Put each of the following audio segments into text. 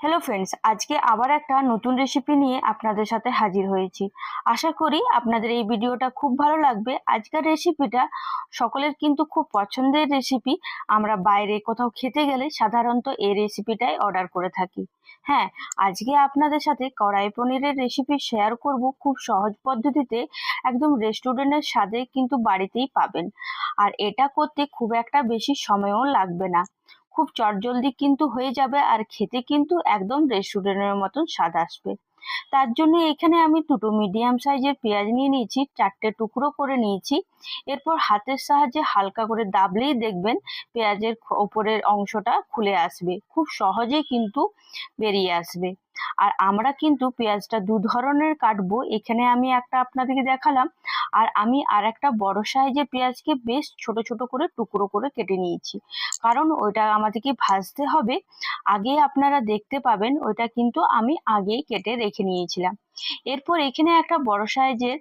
Hello friends, আজকে আবার একটা নতুন রেসিপি নিয়ে আপনাদের সাথে হাজির হয়েছি। আশা করি আপনাদের এই ভিডিওটা খুব ভালো লাগবে। আজকের রেসিপিটা সকলের কিন্তু খুব পছন্দের রেসিপি। আমরা বাইরে কোথাও খেতে গেলে সাধারণত এই রেসিপিটাই অর্ডার করে থাকি। হ্যাঁ, আজকে আপনাদের সাথে কড়াই পনিরের রেসিপি শেয়ার করব খুব সহজ পদ্ধতিতে। একদম রেস্টুরেন্টের স্বাদে কিন্তু বাড়িতেই পাবেন। আর এটা করতে খুব একটা বেশি সময়ও লাগবে না, খুব চটজলদি কিন্তু হয়ে যাবে, আর খেতে কিন্তু একদম রেস্টুরেন্টের মতন স্বাদ আসবে। তার জন্য এখানে আমি দুটো মিডিয়াম সাইজের পেঁয়াজ নিয়ে নিয়েছি, 4টে টুকরো করে নিয়েছি। এরপর হাতের সাহায্যে হালকা করে দাবলেই দেখবেন পেঁয়াজের ওপরের অংশটা খুলে আসবে, খুব সহজেই কিন্তু বেরিয়ে আসবে। আর আমরা কিন্তু পেঁয়াজটা দু ধরনের কাটবো, এখানে আমি একটা আপনাদেরকে দেখালাম, আর আমি আর একটা বড় সাইজের পেঁয়াজকে বেশ ছোট ছোট করে টুকরো করে কেটে নিয়েছি, কারণ ওইটা আমাদেরকে ভাজতে হবে। আগে আপনারা দেখতে পাবেন ওইটা কিন্তু আমি আগেই কেটে রেখে নিয়েছিলাম। এরপর এখানে একটা বড় সাইজের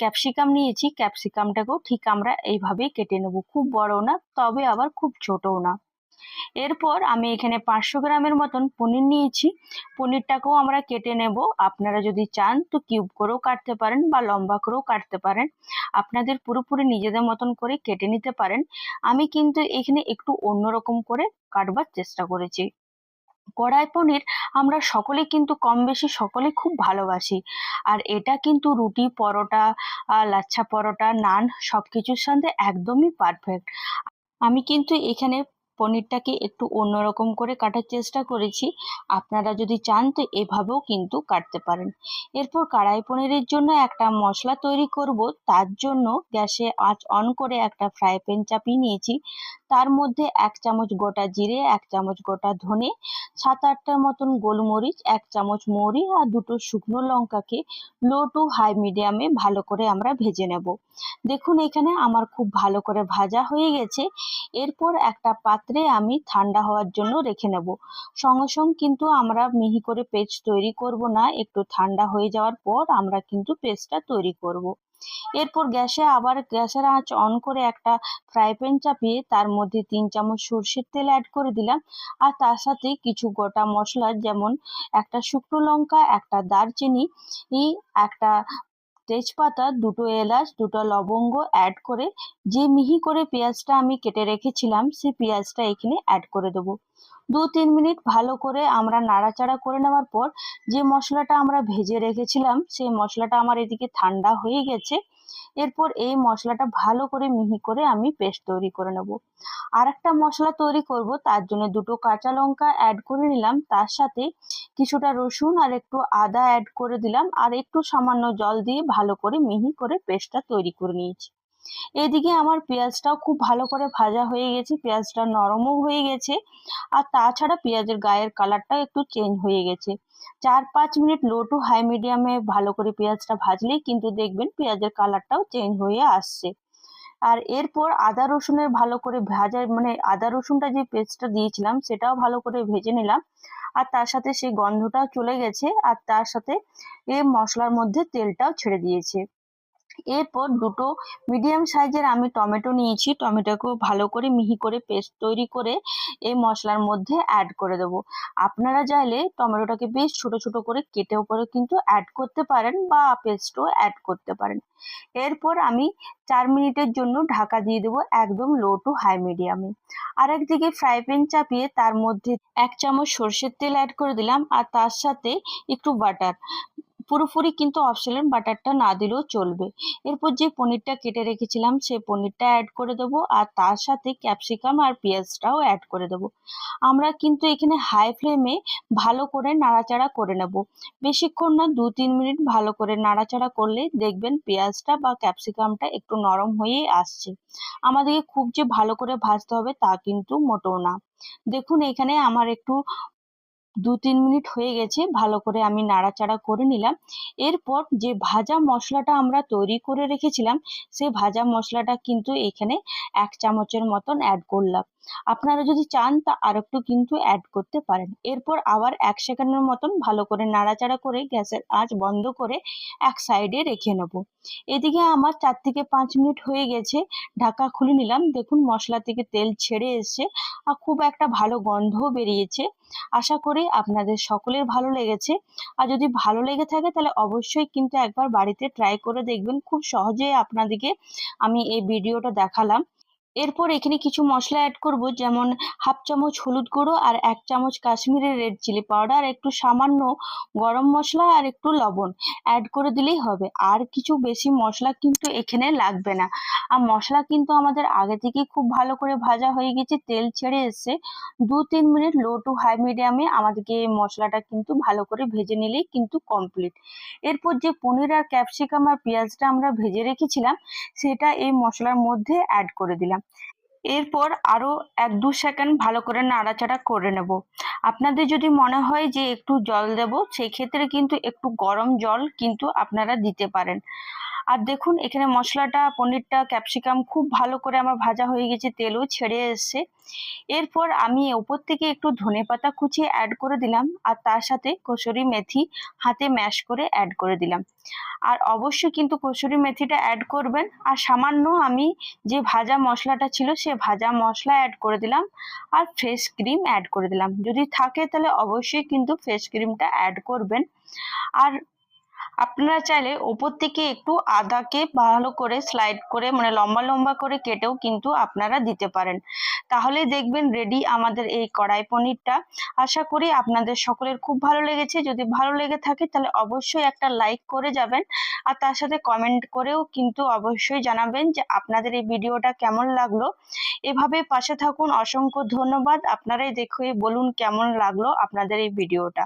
ক্যাপসিকাম নিয়েছি, ক্যাপসিকামটাকেও ঠিক আমরা এইভাবেই কেটে নেব, খুব বড় না তবে আবার খুব ছোটও না। এরপর আমি এখানে 500 গ্রামের মতন পনির নিয়েছি, পনিরটাকেও আমরা কেটে নেব। আপনারা যদি চান তো কিউব করেও কাটতে পারেন বা লম্বা করেও কাটতে পারেন, আপনাদের পুরোপুরি নিজেদের মতন করে কেটে নিতে পারেন। আমি কিন্তু এখানে একটু অন্যরকম করে কাটবার চেষ্টা করেছি। কড়াই পনির আমরা সকলে কিন্তু কম বেশি সকলে খুব ভালোবাসি, আর এটা কিন্তু রুটি, পরোটা, লাচ্ছা পরোটা, নান সবকিছুর সাথে একদমই পারফেক্ট। আমি কিন্তু এখানে পনিরটাকে একটু অন্যরকম করে কাটার চেষ্টা করেছি, আপনারা যদি চান তো এভাবেও কিন্তু কাটতে পারেন। এরপর কড়াই পনিরের জন্য একটা মশলা তৈরি করব, তার জন্য গ্যাসে আঁচ অন করে একটা ফ্রাই প্যান চাপিয়ে নিয়েছি। তার মধ্যে 1 চামচ গোটা জিরে, 1 চামচ গোটা ধনে, 7-8টার মতন গোলমরিচ, 1 চামচ মৌরি আর দুটো শুকনো লঙ্কাকে লো টু হাই মিডিয়ামে ভালো করে আমরা ভেজে নেব। দেখুন এখানে আমার খুব ভালো করে ভাজা হয়ে গেছে। এরপর একটা পাত্রে আমি ঠান্ডা হওয়ার জন্য রেখে নেব। সঙ্গে সঙ্গে কিন্তু আমরা মিহি করে পেস্ট তৈরি করব না, একটু ঠান্ডা হয়ে যাওয়ার পর আমরা কিন্তু পেস্টটা তৈরি করব। এরপর গ্যাসের আঁচ অন করে একটা ফ্রাই প্যান চাপিয়ে তার মধ্যে 3 চামচ সরষের তেল অ্যাড করে দিলাম, আর তার সাথে কিছু গোটা মশলা যেমন একটা শুকনো লঙ্কা, একটা দারচিনি, একটা তেজপাতা, দুটো এলাচ, দুটো লবঙ্গ অ্যাড করে যে মিহি করে পেঁয়াজটা আমি কেটে রেখেছিলাম সেই পেঁয়াজটা এখানে অ্যাড করে দেবো। 2-3 মিনিট ভালো করে আমরা নাড়াচাড়া করে নেওয়ার পর যে মশলাটা আমরা ভেজে রেখেছিলাম সেই মশলাটা আমার এদিকে ঠান্ডা হয়ে গেছে। এরপর এই মশলাটা ভালো করে মিহি করে আমি পেস্ট তৈরি করে নেব। আর একটা মশলা তৈরি করব, তার জন্য দুটো কাঁচা লঙ্কা অ্যাড করে নিলাম, তার সাথে কিছুটা রসুন আর একটু আদা অ্যাড করে দিলাম, আর একটু সামান্য জল দিয়ে ভালো করে মিহি করে পেস্টটা তৈরি করে নিয়েছি। এদিকে আমার পেঁয়াজটাও খুব ভালো করে ভাজা হয়ে গেছে, পেঁয়াজটা নরমও হয়ে গেছে, আর তাছাড়া পেঁয়াজের গায়ের কালারটাও একটু চেঞ্জ হয়ে গেছে। 4-5 মিনিট লো টু হাই মিডিয়ামে ভালো করে পেঁয়াজটা ভাজলেই কিন্তু দেখবেন পেঁয়াজের কালারটাও চেঞ্জ হয়ে আসছে। আর এরপর আদা রসুনের ভালো করে ভাজা, মানে আদা রসুনটা যে পেস্টটা দিয়েছিলাম সেটাও ভালো করে ভেজে নিলাম, আর তার সাথে সেই গন্ধটাও চলে গেছে, আর তার সাথে এই মশলার মধ্যে তেলটাও ছেড়ে দিয়েছে। এরপর দুটো মিডিয়াম সাইজের আমি টমেটো নিয়েছি, টমেটোকেও ভালো করে মিহি করে পেস্ট তৈরি করে এই মশলার মধ্যে অ্যাড করে দেবো। আপনারা চাইলে টমেটোটাকে বেশ ছোট ছোট করে কেটে উপরে কিন্তু অ্যাড করতে পারেন বা পেস্টও অ্যাড করতে পারেন। এরপর আমি 4 মিনিটের জন্য ঢাকা দিয়ে দেবো একদম লো টু হাই মিডিয়ামে। আর একদিকে ফ্রাই প্যান চাপিয়ে তার মধ্যে 1 চামচ সর্ষের তেল অ্যাড করে দিলাম, আর তার সাথে একটু বাটার, পুরোপুরি কিন্তু অপশনাল, বাটারটা না দিলেও চলবে। এরপর যে পনিরটা কেটে রেখেছিলাম সেই পনিরটা অ্যাড করে দেবো, আর তার সাথে ক্যাপসিকাম আর পেঁয়াজটাও অ্যাড করে দেবো। আমরা কিন্তু এখানে হাই ফ্লেমে ভালো করে নাড়াচাড়া করে নেব, বেশিক্ষণ না, 2-3 মিনিট ভালো করে নাড়াচাড়া করলে দেখবেন পেঁয়াজটা বা ক্যাপসিকামটা একটু নরম হয়ে আসছে। আমাদেরকে খুব যে ভালো করে ভাজতে হবে তা কিন্তু মোটেও না। দেখুন এখানে আমার একটু 2-3 মিনিট হয়ে গেছে, ভালো করে আমি নাড়াচাড়া করে নিলাম। এরপর যে ভাজা মশলাটা আমরা তৈরি করে রেখেছিলাম সেই ভাজা মশলাটা কিন্তু এখানে 1 চামচের মতন অ্যাড করলাম। আপনারা যদি চান তা আরেকটু কিন্তু অ্যাড করতে পারেন। এরপর আবার 1 সেকেন্ডের মতন ভালো করে নাড়াচাড়া করে গ্যাসের আঁচ বন্ধ করে এক সাইডে রেখে নেব। এদিকে আমার 4 থেকে 5 মিনিট হয়ে গেছে, ঢাকা খুলে নিলাম। দেখুন মশলা থেকে তেল ছেড়ে এসছে আর খুব একটা ভালো গন্ধও বেরিয়েছে। আশা করি আপনাদের সকলের ভালো লেগেছে। আর যদি ভালো লেগে থাকে তাহলে অবশ্যই কিন্তু একবার বাড়িতে ট্রাই করে দেখবেন। খুব সহজেই আপনাদেরকে আমি এই ভিডিওটা দেখালাম। এরপর এখানে কিছু মশলা অ্যাড করব, যেমন হাফ চামচ হলুদ গুঁড়ো আর 1 চামচ কাশ্মীরি রেড চিলি পাউডার, একটু সামান্য গরম মশলা আর একটু লবণ অ্যাড করে দিলেই হবে। আর কিছু বেশি মশলা কিন্তু এখানে লাগবে না। আর মশলা কিন্তু আমাদের আগে থেকেই খুব ভালো করে ভাজা হয়ে গেছে, তেল ছেড়ে এসছে। 2-3 মিনিট লো টু হাই মিডিয়ামে আমাদেরকে এই মশলাটা কিন্তু ভালো করে ভেজে নিলেই কিন্তু কমপ্লিট। এরপর যে পনির আর ক্যাপসিকাম আর পেঁয়াজটা আমরা ভেজে রেখেছিলাম সেটা এই মশলার মধ্যে অ্যাড করে দিলাম। এরপর আরো 1-2 সেকেন্ড ভালো করে নাড়াচাড়া করে নেব। আপনাদের যদি মনে হয় যে একটু জল দেব, সেই ক্ষেত্রে কিন্তু একটু গরম জল কিন্তু আপনারা দিতে পারেন। আর দেখুন এখানে মশলাটা, পনিরটা, ক্যাপসিকাম খুব ভালো করে আমার ভাজা হয়ে গেছে, তেলও ছেড়ে এসছে। এরপর আমি ওপর থেকে একটু ধনেপাতা কুচিয়ে অ্যাড করে দিলাম আর তার সাথে কসুরি মেথি হাতে ম্যাশ করে অ্যাড করে দিলাম। আর অবশ্যই কিন্তু কসুরি মেথিটা অ্যাড করবেন। আর সামান্য আমি যে ভাজা মশলাটা ছিল সে ভাজা মশলা অ্যাড করে দিলাম আর ফ্রেশ ক্রিম অ্যাড করে দিলাম। যদি থাকে তাহলে অবশ্যই কিন্তু ফ্রেশ ক্রিমটা অ্যাড করবেন। আর আপনারা চাইলে ওপর থেকে একটু আদাকে ভালো করে স্লাইড করে, মানে লম্বা লম্বা করে কেটেও কিন্তু আপনারা দিতে পারেন। তাহলে দেখবেন রেডি আমাদের এই কড়াই পনিরটা। আশা করি আপনাদের সকলের খুব ভালো লেগেছে। যদি ভালো লেগে থাকে তাহলে অবশ্যই একটা লাইক করে যাবেন আর তার সাথে কমেন্ট করেও কিন্তু অবশ্যই জানাবেন যে আপনাদের এই ভিডিওটা কেমন লাগলো। এভাবে পাশে থাকুন। অসংখ্য ধন্যবাদ। আপনারাই দেখে বলুন কেমন লাগলো আপনাদের এই ভিডিওটা।